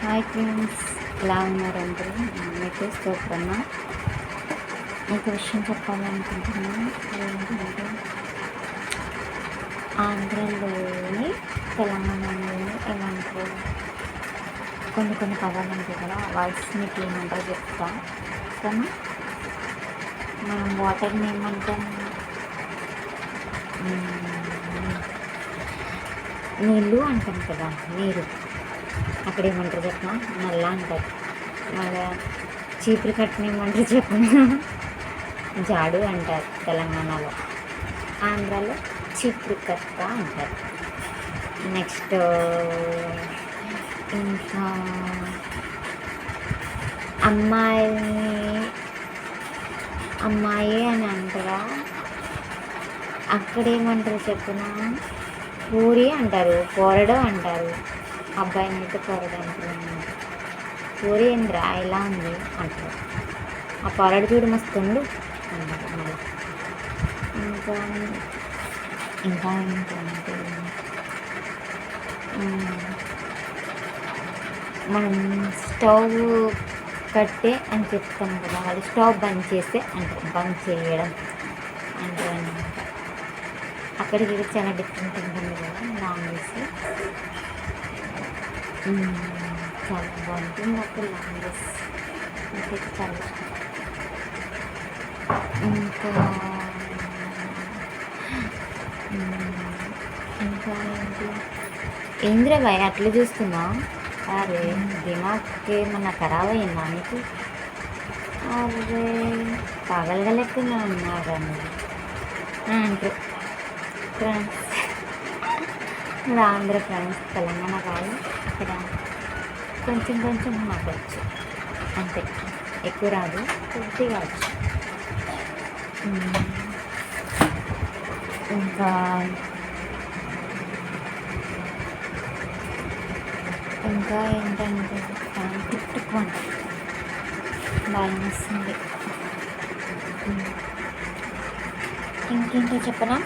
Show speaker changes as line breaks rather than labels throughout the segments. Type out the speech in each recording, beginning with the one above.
Hi friends, ఎలా ఉన్నారు అందరూ? నేనైతే సూపర్ అన్న. మీకు విషయం చెప్పాలనుకుంటున్నాను. ఏంటంటే ఆంధ్రలోని తెలంగాణలోని ఏమంటారు కొన్ని పదాలు ఉంటాయి కదా, వర్డ్స్ మీకు ఏమంటారో చెప్తా. కానీ మనం వాటర్ని ఏమంటాం? నీళ్ళు అంటాం కదా, నీరు. అక్కడ ఏమంటారు చెప్పిన? నల్ల అంటారు. మళ్ళీ చీపురు కట్టిన ఏమంటారు చెప్పిన? జాడు అంటారు తెలంగాణలో. ఆంధ్రాలో చీపురు కట్ట అంటారు. నెక్స్ట్ ఇంకా అమ్మాయి అని అంటారా? అక్కడేమంటారు చెప్పిన? పూరి అంటారు, పోరడు అంటారు. అబ్బాయిని అయితే పొరడు అంటారు. పూరి ఏంద్రా ఇలా ఉంది అంటారు. ఆ పొరడు చూడు మస్తుండు అంటారు. మళ్ళీ ఇంకా ఇంకా ఏంటంటే మనం స్టవ్ కట్టే అని చెప్తాం కదా, వాళ్ళు స్టవ్ బంద్ చేస్తే అంటారు. బంద్ చేయడం అంటారు అనమాట. అక్కడికి చాలా డిఫరెంట్ ఉంటుంది కదా లాంగ్వేజ్. చాలా బాగుంటుంది అప్పుడు లాంగ్వేజ్. నాకైతే చాలా ఇష్టం. ఇంకా ఇంకా ఏంటి? ఏంద్రా భయ్ అట్లా చూస్తున్నా? అరే దిమాగ్ ఏమన్నా ఖరాబ్ అయిందా నీకు? అరే పగలగలెక్కనే ఉన్నారా మీరు అంటారు ఫ్రెండ్స్. మన ఆంధ్ర ఫ్రెండ్స్, తెలంగాణ కాదు. ఇక్కడ కొంచెం మాట్లాడచ్చు అంతే, ఎక్కువ రాదు, కొద్దిగా వచ్చు. ఇంకా ఇంకా ఏంటంటే ఫ్యాన్ తిట్టుకోండి, భయం వస్తుంది. ఇంకేంటో చెప్పనా?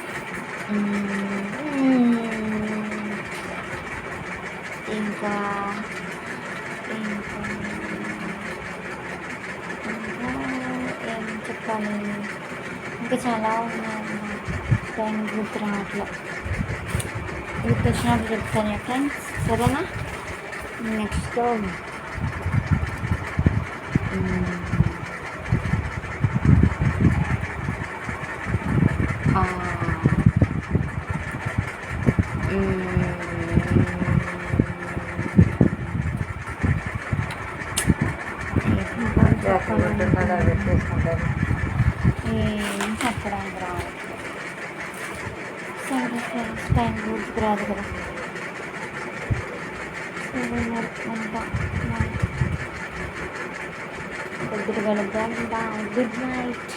ఇంకా ఇంకా ఏం చెప్పాలి? ఇంకా చాలా ఉన్నాయి. టైం గుర్తు రావట్లే. గుర్తొచ్చినప్పుడు చెప్తాను ఫ్రెండ్స్, సరేనా? నెక్స్ట్ ఏం చెప్పడానికి రావట్లేదు. సరే ఫ్రెండ్స్, టైం గుర్తుకు రాదు కదా. సరే ఉంటా. పొద్దుట కలుద్దాం. Good night.